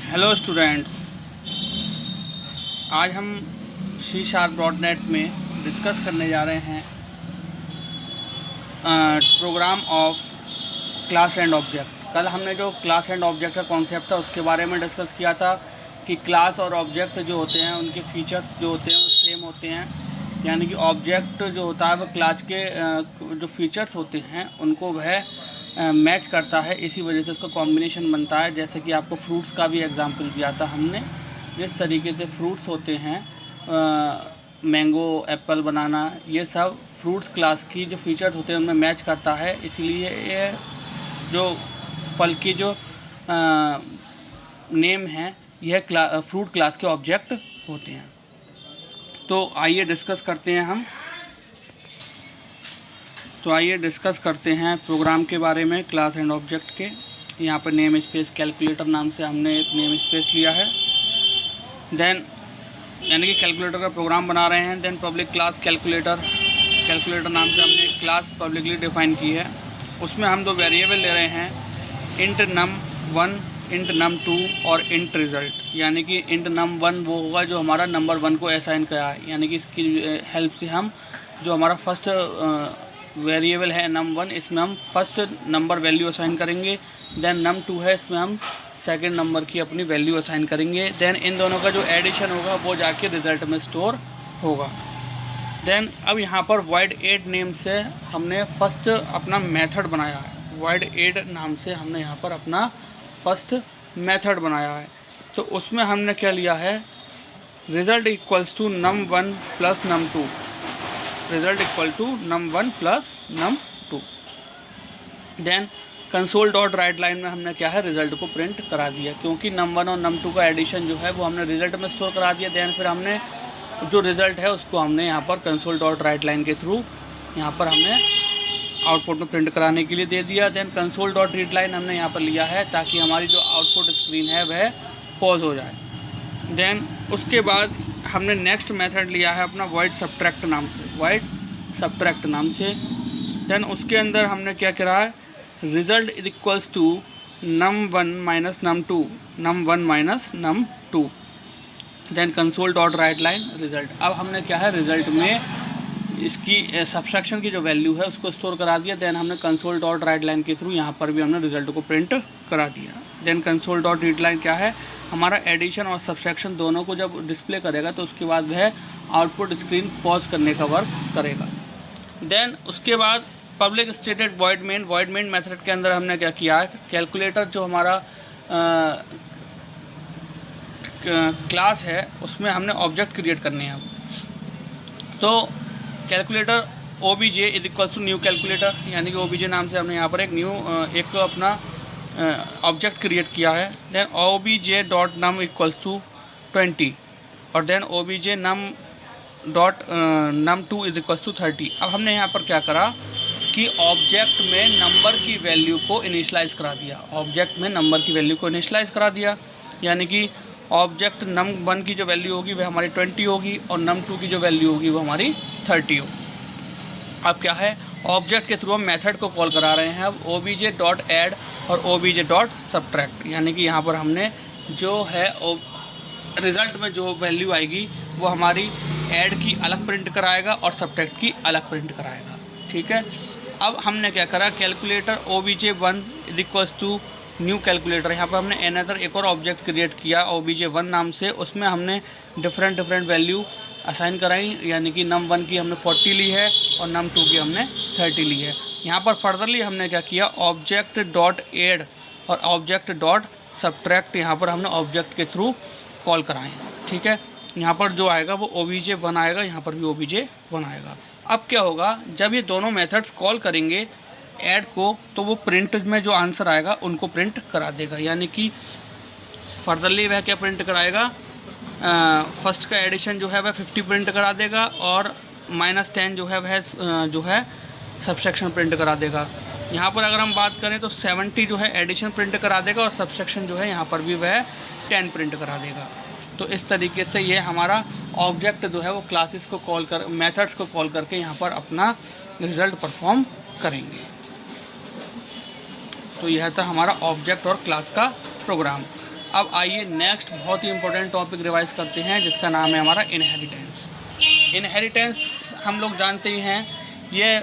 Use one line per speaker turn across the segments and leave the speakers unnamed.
Hello students, आज हम C#.NET में डिस्कस करने जा रहे हैं program of class and object. कल हमने जो क्लास एंड ऑब्जेक्ट का कॉन्सेप्ट था उसके बारे में डिस्कस किया था कि क्लास और ऑब्जेक्ट जो होते हैं उनके फीचर्स जो होते हैं वो सेम होते हैं, यानी कि ऑब्जेक्ट जो होता है वो क्लास के जो फीचर्स होते हैं उनको वह मैच करता है, इसी वजह से उसका कॉम्बिनेशन बनता है। जैसे कि आपको फ्रूट्स का भी एग्जांपल दिया था हमने, जिस तरीके से फ्रूट्स होते हैं मैंगो, एप्पल, बनाना, ये सब फ्रूट्स क्लास की जो फीचर्स होते हैं उनमें मैच करता है। इसीलिए ये जो फल की जो नेम है यह फ्रूट क्लास के ऑब्जेक्ट होते हैं। तो आइए डिस्कस करते हैं प्रोग्राम के बारे में, क्लास एंड ऑब्जेक्ट के। यहाँ पर नेम स्पेस कैलकुलेटर नाम से हमने एक नेम स्पेस लिया है। देन यानी कि कैलकुलेटर का प्रोग्राम बना रहे हैं। देन पब्लिक क्लास कैलकुलेटर नाम से हमने एक क्लास पब्लिकली डिफाइन की है। उसमें हम दो वेरिएबल ले रहे हैं, इंट num1, इंट num2 और इंट रिज़ल्ट। यानी कि इंट num1 वो होगा जो हमारा नंबर 1 को असाइन करा है, यानी कि इसकी हेल्प से हम जो हमारा फर्स्ट वेरिएबल है num1, इसमें हम फर्स्ट नंबर वैल्यू असाइन करेंगे। देन num2 है, इसमें हम सेकंड नंबर की अपनी वैल्यू असाइन करेंगे। देन इन दोनों का जो एडिशन होगा वो जाके रिजल्ट में स्टोर होगा। देन अब यहाँ पर void8 नेम से हमने फर्स्ट अपना मेथड बनाया है। void8 नाम से हमने यहाँ पर अपना फर्स्ट मेथड बनाया है। तो उसमें हमने क्या लिया है, result equals to num1 plus num2, result equal to num1 plus num2। Then console dot write line में हमने क्या है, रिजल्ट को प्रिंट करा दिया, क्योंकि num1 और num2 का एडिशन जो है वो हमने रिजल्ट में स्टोर करा दिया। देन फिर हमने जो रिजल्ट है उसको हमने यहाँ पर कंसोल डॉट राइट लाइन के थ्रू यहाँ पर हमने आउटपुट में प्रिंट कराने के लिए दे दिया। Then console dot read line हमने यहाँ पर लिया है ताकि हमारी जो आउटपुट स्क्रीन है वह पॉज हो जाए। देन उसके बाद हमने नेक्स्ट मेथड लिया है अपना void subtract नाम से। देन उसके अंदर हमने क्या करा है, result equals to num1 minus num2। Then console dot write line result. अब हमने क्या है, रिजल्ट में इसकी सब्सट्रैक्शन की जो वैल्यू है उसको स्टोर करा दिया। देन हमने कंसोल डॉट राइट लाइन के थ्रू यहाँ पर भी हमने रिजल्ट को प्रिंट करा दिया। Then console dot read line क्या है, हमारा एडिशन और सब्सट्रैक्शन दोनों को जब डिस्प्ले करेगा तो उसके बाद वह आउटपुट स्क्रीन पॉज करने का वर्क करेगा। देन उसके बाद public stated void main method के अंदर हमने क्या किया है, कैलकुलेटर जो हमारा क्लास है उसमें हमने ऑब्जेक्ट क्रिएट करने हैं। तो calculator obj is equal to new calculator, यानी कि obj नाम से हमने यहाँ पर एक अपना ऑब्जेक्ट क्रिएट किया है। Then obj dot num equals to 20 और then obj num2 is equals to 30। अब हमने यहाँ पर क्या करा कि ऑब्जेक्ट में नंबर की वैल्यू को इनिशियलाइज करा दिया, यानी कि ऑब्जेक्ट num1 की जो वैल्यू होगी वह हमारी 20 होगी और num2 की जो वैल्यू होगी वो हमारी 30 होगी। अब क्या है, ऑब्जेक्ट के थ्रू हम मेथड को कॉल करा रहे हैं। अब obj डॉट ऐड और obj डॉट सब्ट्रैक्ट, यानी कि यहाँ पर हमने जो है रिजल्ट में जो वैल्यू आएगी वो हमारी ऐड की अलग प्रिंट कराएगा और सब्ट्रैक्ट की अलग प्रिंट कराएगा। ठीक है। अब हमने क्या करा, calculator obj1 is equals to new calculator. यहाँ पर हमने अनदर एक और ऑब्जेक्ट क्रिएट किया obj1 नाम से। उसमें हमने डिफरेंट वैल्यू असाइन कराई, यानी कि num1 की हमने 40 ली है और num2 की हमने 30 ली है। यहाँ पर फर्दरली हमने क्या किया, ऑब्जेक्ट डॉट ऐड और ऑब्जेक्ट डॉट सब्ट्रैक्ट यहाँ पर हमने ऑब्जेक्ट के थ्रू कॉल कराए। ठीक है। यहाँ पर जो आएगा वो obj1 आएगा, यहाँ पर भी obj1 आएगा। अब क्या होगा, जब ये दोनों मेथड्स कॉल करेंगे ऐड को तो वो प्रिंट में जो आंसर आएगा उनको प्रिंट करा देगा, यानी कि फर्दरली वह क्या प्रिंट कराएगा, फर्स्ट का एडिशन जो है वह 50 प्रिंट करा देगा और -10 जो है वह सब्सट्रैक्शन प्रिंट करा देगा। यहाँ पर अगर हम बात करें तो 70 जो है एडिशन प्रिंट करा देगा और सब्सट्रैक्शन जो है यहाँ पर भी वह 10 प्रिंट करा देगा। तो इस तरीके से ये हमारा ऑब्जेक्ट जो है वो क्लासेस को कॉल कर, मेथड्स को कॉल करके यहाँ पर अपना रिजल्ट परफॉर्म करेंगे। तो यह था हमारा ऑब्जेक्ट और क्लास का प्रोग्राम। अब आइए नेक्स्ट बहुत ही इंपॉर्टेंट टॉपिक रिवाइज करते हैं, जिसका नाम है हमारा इनहेरिटेंस। इनहेरिटेंस हम लोग जानते ही हैं, ये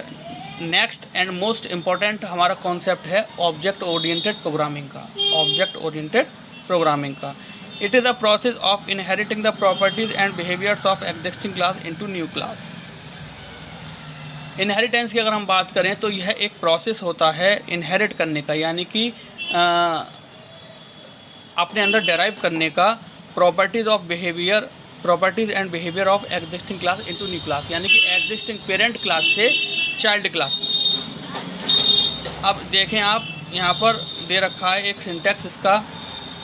नेक्स्ट एंड मोस्ट इम्पॉर्टेंट हमारा कॉन्सेप्ट है ऑब्जेक्ट ओरिएंटेड प्रोग्रामिंग का। ऑब्जेक्ट ओरिएंटेड प्रोग्रामिंग का it is the process of inheriting the properties and behaviours of existing class into new class. Inheritance की अगर हम बात करें तो यह एक प्रोसेस होता है इनहेरिट करने का, यानी कि अपने अंदर डेराइव करने का properties and behaviour of existing class into new class, यानी कि एग्जिस्टिंग पेरेंट क्लास से चाइल्ड क्लास में। अब देखें आप, यहाँ पर दे रखा है एक सिंटैक्स इसका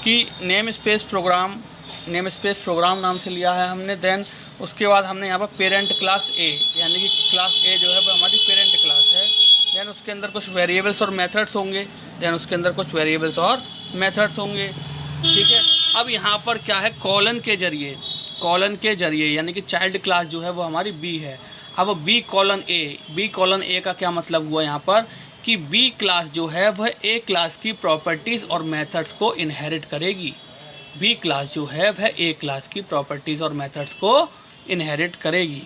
कि नेम स्पेस प्रोग्राम नाम से लिया है हमने। देन उसके बाद हमने यहाँ पर पेरेंट क्लास ए, यानी कि क्लास ए जो है वो हमारी पेरेंट क्लास है। देन उसके अंदर कुछ वेरिएबल्स और मेथड्स होंगे। ठीक है। अब यहाँ पर क्या है, कॉलन के जरिए यानी कि चाइल्ड क्लास जो है वो हमारी बी है। अब बी कॉलन ए का क्या मतलब हुआ यहाँ पर कि बी क्लास जो है वह ए क्लास की प्रॉपर्टीज़ और मेथड्स को इनहेरिट करेगी। बी क्लास जो है वह ए क्लास की प्रॉपर्टीज़ और मेथड्स को इनहेरिट करेगी।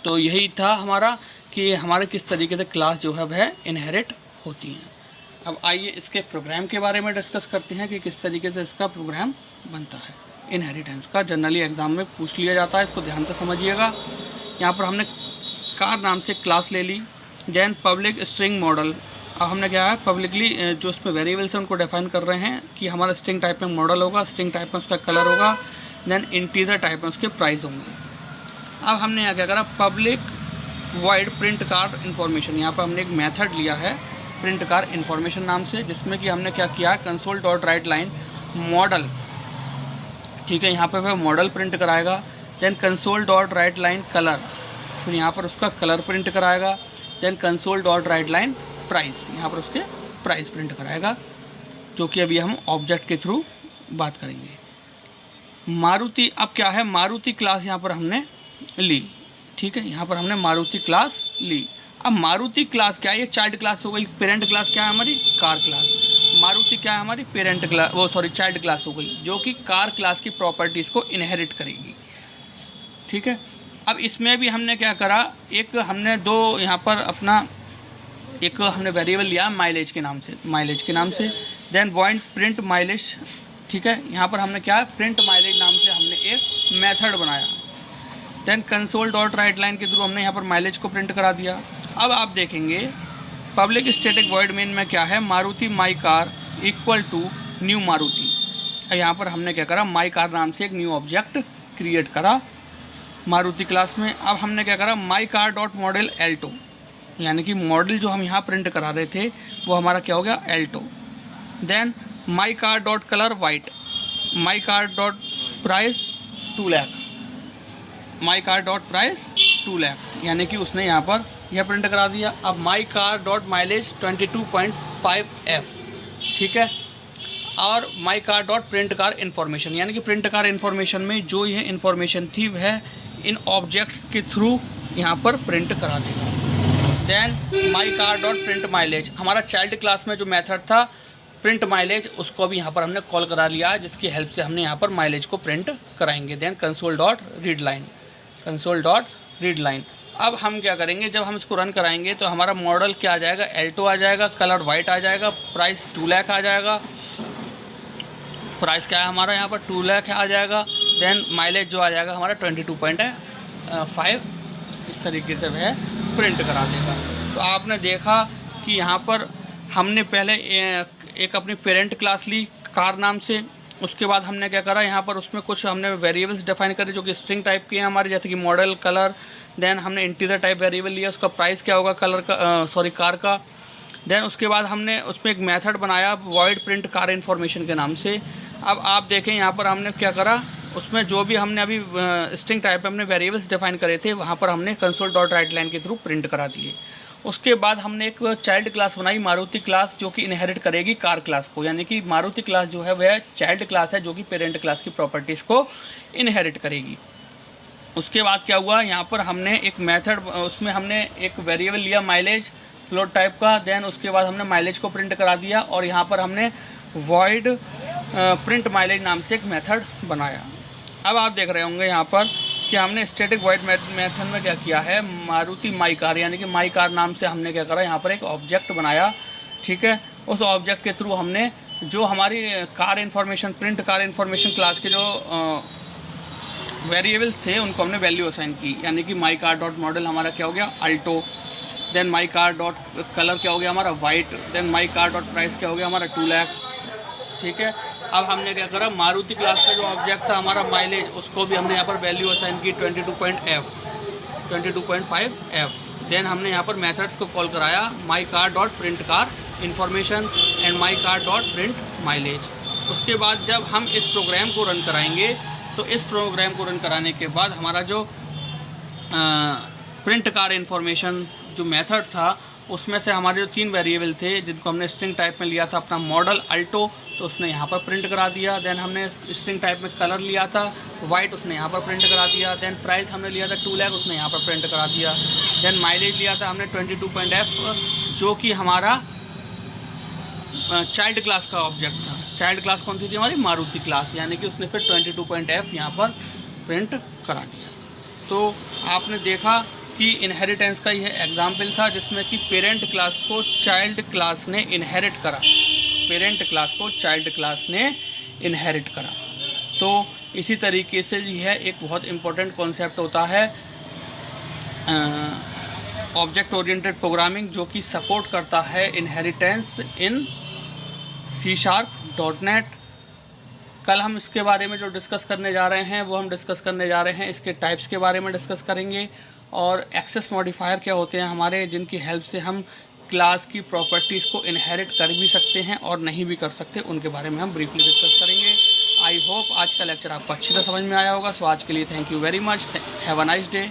तो यही था हमारा कि हमारे किस तरीके से क्लास जो है वह इनहेरिट होती हैं। अब आइए इसके प्रोग्राम के बारे में डिस्कस करते हैं कि किस तरीके से इसका प्रोग्राम बनता है। इनहेरिटेंस का जनरली एग्जाम में पूछ लिया जाता है, इसको ध्यान से समझिएगा। यहाँ पर हमने कार नाम से क्लास ले ली। देन पब्लिक स्ट्रिंग मॉडल, अब हमने क्या है पब्लिकली जो इसमें वेरिएबल्स हैं उनको डिफाइन कर रहे हैं कि हमारा स्ट्रिंग टाइप में मॉडल होगा, स्ट्रिंग टाइप में उसका कलर होगा, देन इंटीजर टाइप में उसके प्राइस होंगे। अब हमने यहाँ क्या करा, public void print car information, यहाँ पर हमने एक मेथड लिया है प्रिंट कार इन्फॉर्मेशन नाम से, जिसमें कि हमने क्या किया, console dot write line model, ठीक है, यहाँ पर वह मॉडल प्रिंट कराएगा। Then console dot write line colour, फिर यहाँ पर उसका कलर प्रिंट कराएगा। Then console dot write line price, यहाँ पर उसके प्राइस प्रिंट कराएगा, जो कि अभी हम ऑब्जेक्ट के थ्रू बात करेंगे। मारुति, अब क्या है, मारुति क्लास यहाँ पर हमने ली, ठीक है, यहाँ पर हमने मारुति क्लास ली। अब मारुति क्लास क्या है, ये चाइल्ड क्लास हो गई। पेरेंट क्लास क्या है हमारी, कार क्लास। मारुति क्या है हमारी, पेरेंट क्लास, चाइल्ड क्लास हो गई, जो कि कार क्लास की प्रॉपर्टीज को इनहेरिट करेगी। ठीक है। अब इसमें भी हमने क्या करा, एक हमने दो यहाँ पर अपना एक हमने वेरिएबल लिया माइलेज के नाम से। देन वॉइड प्रिंट माइलेज, ठीक है, यहाँ पर हमने क्या प्रिंट माइलेज नाम से हमने एक मेथड बनाया। Then console dot write line के थ्रू हमने यहाँ पर माइलेज को प्रिंट करा दिया। अब आप देखेंगे पब्लिक स्टैटिक वॉइड मेन में क्या है, Maruti my car equal to new Maruti. यहाँ पर हमने क्या करा, माई कार नाम से एक न्यू ऑब्जेक्ट क्रिएट करा मारुति क्लास में। अब हमने क्या करा, माई कार डॉट मॉडल एल्टो, यानी कि मॉडल जो हम यहाँ प्रिंट करा रहे थे वो हमारा क्या हो गया, Alto. Then my car dot colour white, my car dot price 2 lakh, my car dot price 2 lakh, यानी कि उसने यहाँ पर यह प्रिंट करा दिया। अब माई कार डॉट माइलेज 22.5F, ठीक है, और माई car dot print car information, यानी कि प्रिंट कार इन्फॉर्मेशन में जो यह इन्फॉर्मेशन थी वह इन ऑब्जेक्ट्स के थ्रू यहाँ पर प्रिंट करा देगा। Then my car dot print mileage, हमारा चाइल्ड क्लास में जो मेथड था प्रिंट माइलेज, उसको भी यहाँ पर हमने कॉल करा लिया, जिसकी हेल्प से हमने यहाँ पर माइलेज को प्रिंट कराएंगे। Then console dot read line, अब हम क्या करेंगे, जब हम इसको रन कराएंगे तो हमारा मॉडल क्या आ जाएगा, एल्टो आ जाएगा, कलर वाइट आ जाएगा, प्राइस 2 लाख आ जाएगा, प्राइस क्या है हमारा यहाँ पर 2 लाख आ जाएगा। देन माइलेज जो आ जाएगा हमारा 22.5, इस तरीके से वह प्रिंट करा देगा। तो आपने देखा कि यहाँ पर हमने पहले एक अपनी पेरेंट क्लास ली कार नाम से, उसके बाद हमने क्या करा, यहाँ पर उसमें कुछ हमने वेरिएबल्स डिफाइन करे जो कि स्ट्रिंग टाइप के हैं हमारे, जैसे कि मॉडल, कलर। देन हमने इंटीजर टाइप वेरिएबल लिया, उसका प्राइस क्या होगा कार का। देन उसके बाद हमने उसमें एक मेथड बनाया वॉइड प्रिंट कार इन्फॉर्मेशन के नाम से। अब आप देखें यहाँ पर हमने क्या करा, उसमें जो भी हमने अभी स्ट्रिंग टाइप में हमने वेरिएबल्स डिफाइन करे थे वहाँ पर हमने कंसोल डॉट राइट लाइन के थ्रू प्रिंट करा दिए। उसके बाद हमने एक चाइल्ड क्लास बनाई मारुति क्लास, जो कि इनहेरिट करेगी कार क्लास को, यानी कि मारुति क्लास जो है वह चाइल्ड क्लास है जो कि पेरेंट क्लास की प्रॉपर्टीज़ को इनहेरिट करेगी। उसके बाद क्या हुआ, यहाँ पर हमने एक मेथड, उसमें हमने एक वेरिएबल लिया माइलेज फ्लोट टाइप का। देन उसके बाद हमने माइलेज को प्रिंट करा दिया और यहाँ पर हमने वॉइड प्रिंट माइलेज नाम से एक मेथड बनाया। अब आप देख रहे होंगे यहाँ पर कि हमने स्टैटिक वॉइड मेथड में क्या किया है, मारुति माई कार यानी कि माई कार नाम से हमने क्या करा, यहाँ पर एक ऑब्जेक्ट बनाया। ठीक है, उस ऑब्जेक्ट के थ्रू हमने जो हमारी car information, print car information class के जो वेरिएबल्स थे उनको हमने वैल्यू असाइन की। यानी कि माई कार डॉट मॉडल हमारा क्या हो गया, Alto. Then my car dot colour क्या हो गया हमारा, white. Then my car dot price क्या हो गया हमारा, 2 लाख। ठीक है, अब हमने क्या करा, मारुति क्लास का जो ऑब्जेक्ट था हमारा माइलेज, उसको भी हमने यहाँ पर वैल्यू असाइन की 22.5 F। देन हमने यहाँ पर मेथड्स को कॉल कराया, माई car dot print car information and my car dot print mileage. उसके बाद जब हम इस प्रोग्राम को रन कराएंगे तो इस प्रोग्राम को रन कराने के बाद हमारा जो प्रिंट कार इन्फॉर्मेशन जो मेथड था उसमें से हमारे जो 3 वेरिएबल थे जिनको हमने स्ट्रिंग टाइप में लिया था, अपना मॉडल अल्टो, तो उसने यहाँ पर प्रिंट करा दिया। देन हमने स्ट्रिंग टाइप में कलर लिया था वाइट, उसने यहाँ पर प्रिंट करा दिया। देन प्राइस हमने लिया था 2 लाख, उसने यहाँ पर प्रिंट करा दिया। देन माइलेज लिया था हमने 22.f, जो कि हमारा चाइल्ड क्लास का ऑब्जेक्ट था। चाइल्ड क्लास कौन सी थी हमारी, मारुति क्लास, यानी कि उसने फिर 22.f यहाँ पर प्रिंट करा दिया। तो आपने देखा कि इनहेरिटेंस का यह एग्जाम्पल था जिसमें कि पेरेंट क्लास को चाइल्ड क्लास ने इनहेरिट करा, पेरेंट क्लास को चाइल्ड क्लास ने इनहेरिट करा। तो इसी तरीके से यह एक बहुत इम्पोर्टेंट कॉन्सेप्ट होता है ऑब्जेक्ट ओरिएंटेड प्रोग्रामिंग, जो कि सपोर्ट करता है इनहेरिटेंस इन C#.net। कल हम इसके बारे में जो डिस्कस करने जा रहे हैं वो हम डिस्कस करने जा रहे हैं इसके टाइप्स के बारे में डिस्कस करेंगे, और एक्सेस मॉडिफायर क्या होते हैं हमारे, जिनकी हेल्प से हम क्लास की प्रॉपर्टीज़ को इनहेरिट कर भी सकते हैं और नहीं भी कर सकते, उनके बारे में हम ब्रीफली डिस्कस करेंगे। आई होप आज का लेक्चर आपको अच्छी तरह समझ में आया होगा। सो आज के लिए thank you very much, have a nice day.